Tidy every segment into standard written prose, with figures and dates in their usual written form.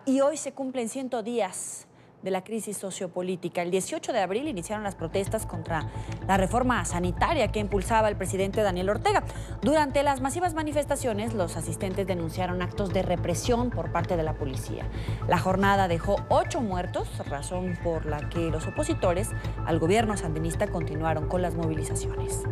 Y hoy se cumplen 100 días de la crisis sociopolítica. El 18 de abril iniciaron las protestas contra la reforma sanitaria que impulsaba el presidente Daniel Ortega. Durante las masivas manifestaciones, los asistentes denunciaron actos de represión por parte de la policía. La jornada dejó 8 muertos, razón por la que los opositores al gobierno sandinista continuaron con las movilizaciones.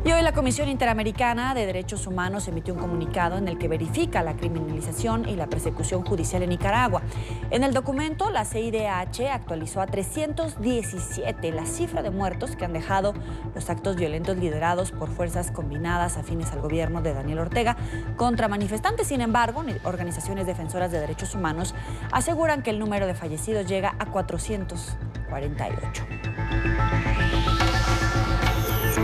Y hoy la Comisión Interamericana de Derechos Humanos emitió un comunicado en el que verifica la criminalización y la persecución judicial en Nicaragua. En el documento, la CIDH actualizó a 317 la cifra de muertos que han dejado los actos violentos liderados por fuerzas combinadas afines al gobierno de Daniel Ortega contra manifestantes. Sin embargo, organizaciones defensoras de derechos humanos aseguran que el número de fallecidos llega a 448.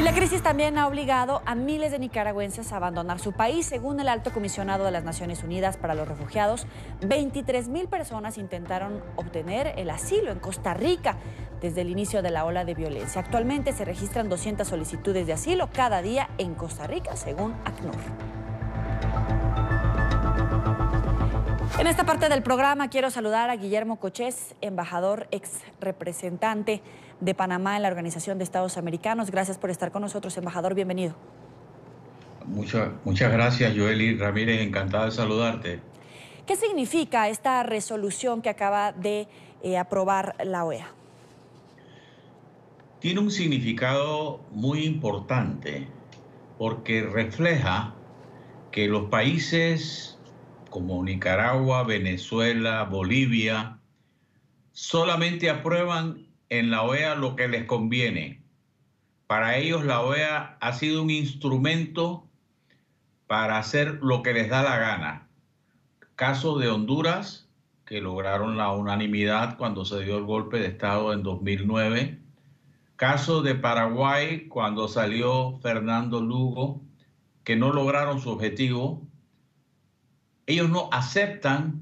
La crisis también ha obligado a miles de nicaragüenses a abandonar su país. Según el Alto Comisionado de las Naciones Unidas para los Refugiados, 23,000 personas intentaron obtener el asilo en Costa Rica desde el inicio de la ola de violencia. Actualmente se registran 200 solicitudes de asilo cada día en Costa Rica, según ACNUR. En esta parte del programa quiero saludar a Guillermo Cochés, embajador, ex representante de Panamá en la Organización de Estados Americanos. Gracias por estar con nosotros, embajador. Bienvenido. Muchas gracias, Joely Ramírez. Encantado de saludarte. ¿Qué significa esta resolución que acaba de aprobar la OEA? Tiene un significado muy importante porque refleja que los países como Nicaragua, Venezuela, Bolivia, solamente aprueban en la OEA lo que les conviene. Para ellos la OEA ha sido un instrumento para hacer lo que les da la gana. Caso de Honduras, que lograron la unanimidad cuando se dio el golpe de Estado en 2009. Caso de Paraguay, cuando salió Fernando Lugo, que no lograron su objetivo. Ellos no aceptan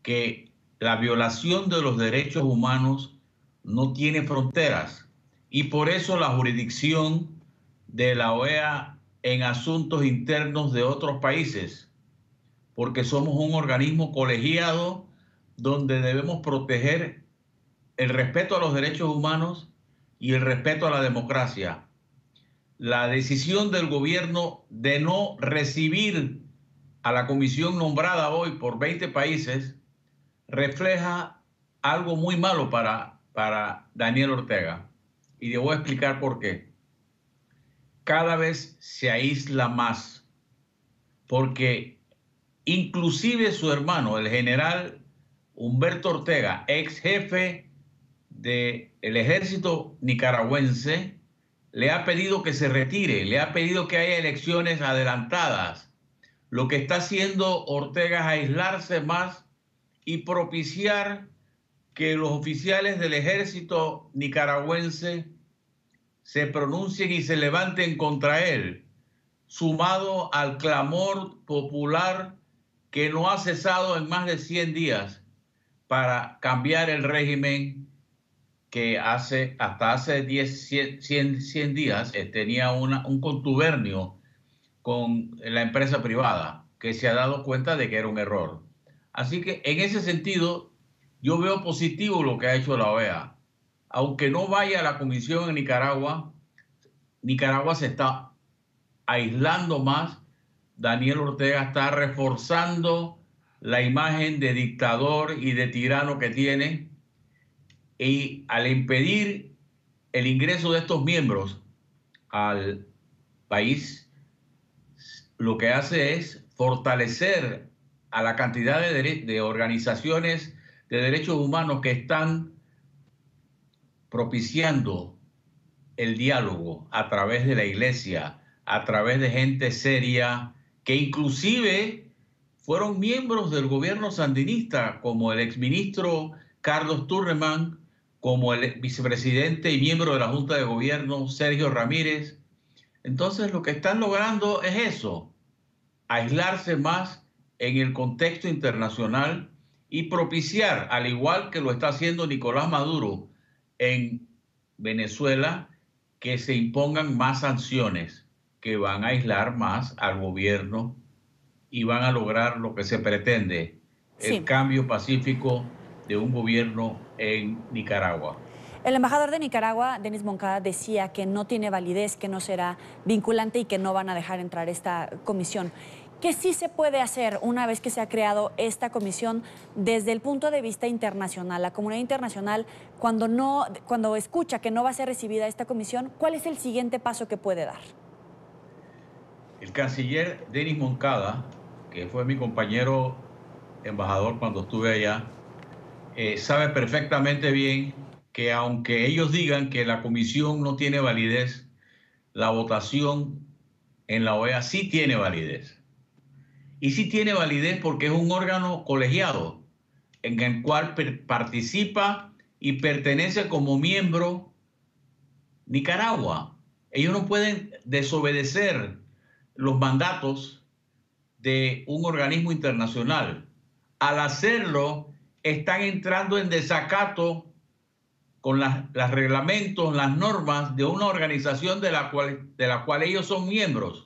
que la violación de los derechos humanos no tiene fronteras y por eso la jurisdicción de la OEA en asuntos internos de otros países, porque somos un organismo colegiado donde debemos proteger el respeto a los derechos humanos y el respeto a la democracia. La decisión del gobierno de no recibir a la comisión nombrada hoy por 20 países refleja algo muy malo para Daniel Ortega. Y le voy a explicar por qué. Cada vez se aísla más, porque inclusive su hermano, el general Humberto Ortega, ex jefe del ejército nicaragüense, le ha pedido que se retire, le ha pedido que haya elecciones adelantadas. Lo que está haciendo Ortega es aislarse más y propiciar que los oficiales del ejército nicaragüense se pronuncien y se levanten contra él, sumado al clamor popular que no ha cesado en más de 100 días para cambiar el régimen que hasta hace 100 días tenía un contubernio con la empresa privada, que se ha dado cuenta de que era un error. Así que en ese sentido, yo veo positivo lo que ha hecho la OEA. Aunque no vaya a la comisión en Nicaragua, Nicaragua se está aislando más. Daniel Ortega está reforzando la imagen de dictador y de tirano que tiene. Y al impedir el ingreso de estos miembros al país, lo que hace es fortalecer a la cantidad de organizaciones de derechos humanos que están propiciando el diálogo a través de la iglesia, a través de gente seria, que inclusive fueron miembros del gobierno sandinista, como el exministro Carlos Turreman, como el vicepresidente y miembro de la Junta de Gobierno Sergio Ramírez. Entonces lo que están logrando es eso, aislarse más en el contexto internacional y propiciar, al igual que lo está haciendo Nicolás Maduro en Venezuela, que se impongan más sanciones que van a aislar más al gobierno y van a lograr lo que se pretende, el Sí. cambio pacífico de un gobierno en Nicaragua. El embajador de Nicaragua, Denis Moncada, decía que no tiene validez, que no será vinculante y que no van a dejar entrar esta comisión. ¿Qué sí se puede hacer una vez que se ha creado esta comisión desde el punto de vista internacional? La comunidad internacional, cuando escucha que no va a ser recibida esta comisión, ¿cuál es el siguiente paso que puede dar? El canciller Denis Moncada, que fue mi compañero embajador cuando estuve allá, sabe perfectamente bien que aunque ellos digan que la comisión no tiene validez, la votación en la OEA sí tiene validez. Y sí tiene validez porque es un órgano colegiado en el cual participa y pertenece como miembro Nicaragua. Ellos no pueden desobedecer los mandatos de un organismo internacional. Al hacerlo, están entrando en desacato con los reglamentos, las normas de una organización de la cual ellos son miembros.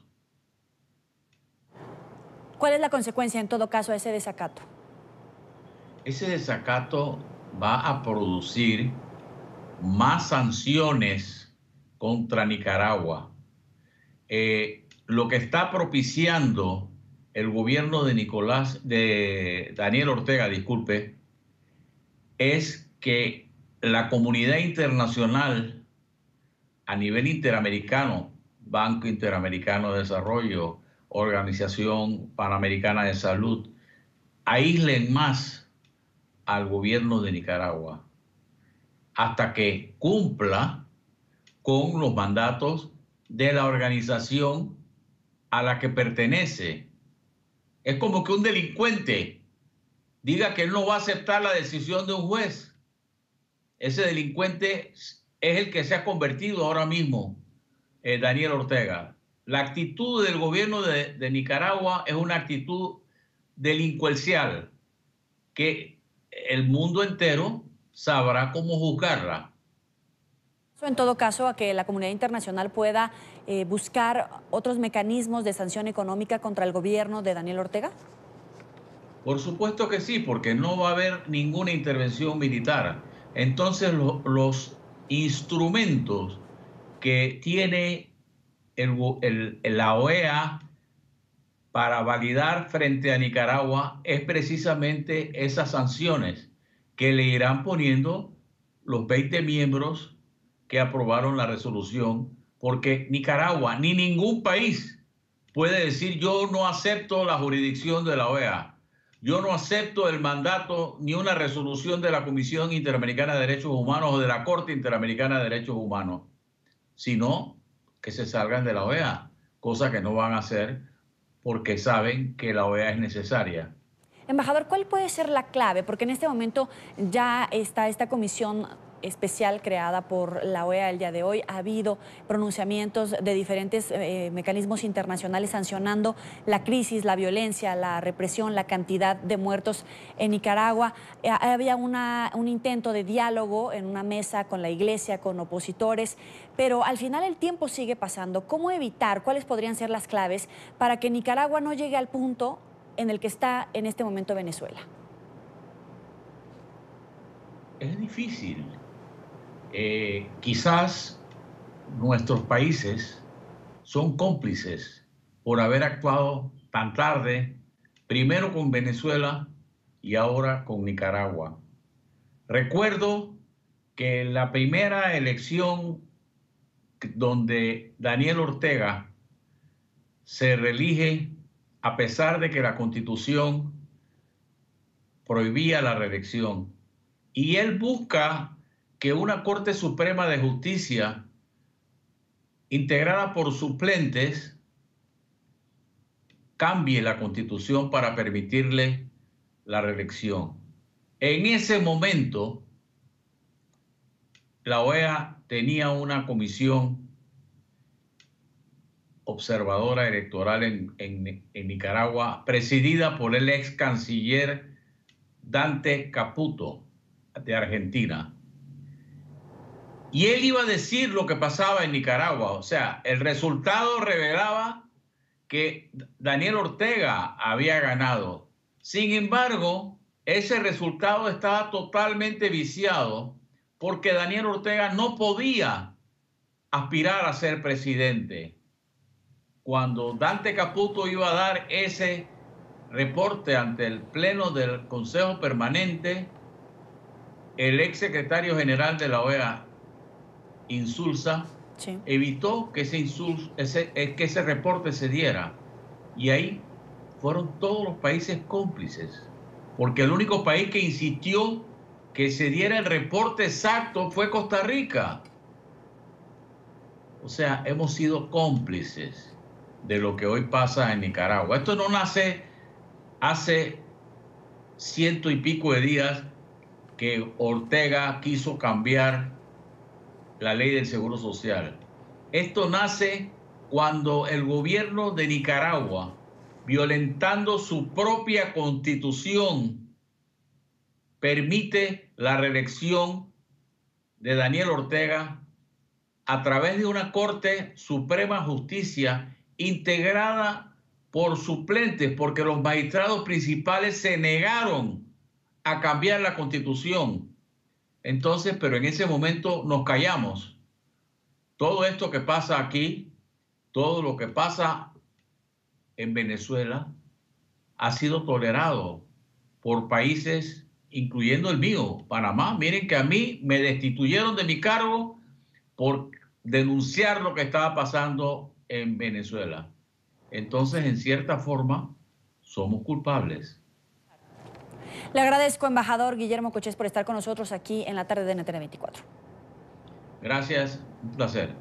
¿Cuál es la consecuencia en todo caso de ese desacato? Ese desacato va a producir más sanciones contra Nicaragua. Lo que está propiciando el gobierno de Daniel Ortega, disculpe, es que la comunidad internacional a nivel interamericano, Banco Interamericano de Desarrollo, Organización Panamericana de Salud, aíslen más al gobierno de Nicaragua hasta que cumpla con los mandatos de la organización a la que pertenece. Es como que un delincuente diga que él no va a aceptar la decisión de un juez. Ese delincuente es el que se ha convertido ahora mismo, Daniel Ortega. La actitud del gobierno de Nicaragua es una actitud delincuencial que el mundo entero sabrá cómo juzgarla. En todo caso, a que la comunidad internacional pueda buscar otros mecanismos de sanción económica contra el gobierno de Daniel Ortega. Por supuesto que sí, porque no va a haber ninguna intervención militar. Entonces los instrumentos que tiene la OEA para validar frente a Nicaragua es precisamente esas sanciones que le irán poniendo los 20 miembros que aprobaron la resolución, porque Nicaragua ni ningún país puede decir yo no acepto la jurisdicción de la OEA, yo no acepto el mandato ni una resolución de la Comisión Interamericana de Derechos Humanos o de la Corte Interamericana de Derechos Humanos, sino que se salgan de la OEA, cosa que no van a hacer porque saben que la OEA es necesaria. Embajador, ¿cuál puede ser la clave? Porque en este momento ya está esta comisión especial creada por la OEA el día de hoy. Ha habido pronunciamientos de diferentes mecanismos internacionales sancionando la crisis, la violencia, la represión, la cantidad de muertos en Nicaragua. Había un intento de diálogo en una mesa con la iglesia, con opositores, pero al final el tiempo sigue pasando. ¿Cómo evitar? ¿Cuáles podrían ser las claves para que Nicaragua no llegue al punto en el que está en este momento Venezuela? Es difícil. Quizás nuestros países son cómplices por haber actuado tan tarde, primero con Venezuela y ahora con Nicaragua. Recuerdo que en la primera elección donde Daniel Ortega se reelige, a pesar de que la Constitución prohibía la reelección, y él busca que una Corte Suprema de Justicia integrada por suplentes cambie la Constitución para permitirle la reelección. En ese momento, la OEA tenía una comisión observadora electoral en Nicaragua, presidida por el ex canciller Dante Caputo, de Argentina. Y él iba a decir lo que pasaba en Nicaragua. O sea, el resultado revelaba que Daniel Ortega había ganado. Sin embargo, ese resultado estaba totalmente viciado porque Daniel Ortega no podía aspirar a ser presidente. Cuando Dante Caputo iba a dar ese reporte ante el Pleno del Consejo Permanente, el ex secretario general de la OEA, Insulza, sí, evitó que ese reporte se diera. Y ahí fueron todos los países cómplices, porque el único país que insistió que se diera el reporte exacto fue Costa Rica. O sea, hemos sido cómplices de lo que hoy pasa en Nicaragua. Esto no nace hace 100 y pico de días que Ortega quiso cambiar la ley del Seguro Social. Esto nace cuando el gobierno de Nicaragua, violentando su propia constitución, permite la reelección de Daniel Ortega a través de una Corte Suprema de Justicia integrada por suplentes, porque los magistrados principales se negaron a cambiar la constitución. Entonces, pero en ese momento nos callamos. Todo esto que pasa aquí, todo lo que pasa en Venezuela, ha sido tolerado por países, incluyendo el mío, Panamá. Miren que a mí me destituyeron de mi cargo por denunciar lo que estaba pasando en Venezuela. Entonces, en cierta forma, somos culpables. Le agradezco, embajador Guillermo Cochés, por estar con nosotros aquí en la tarde de NTN 24. Gracias, un placer.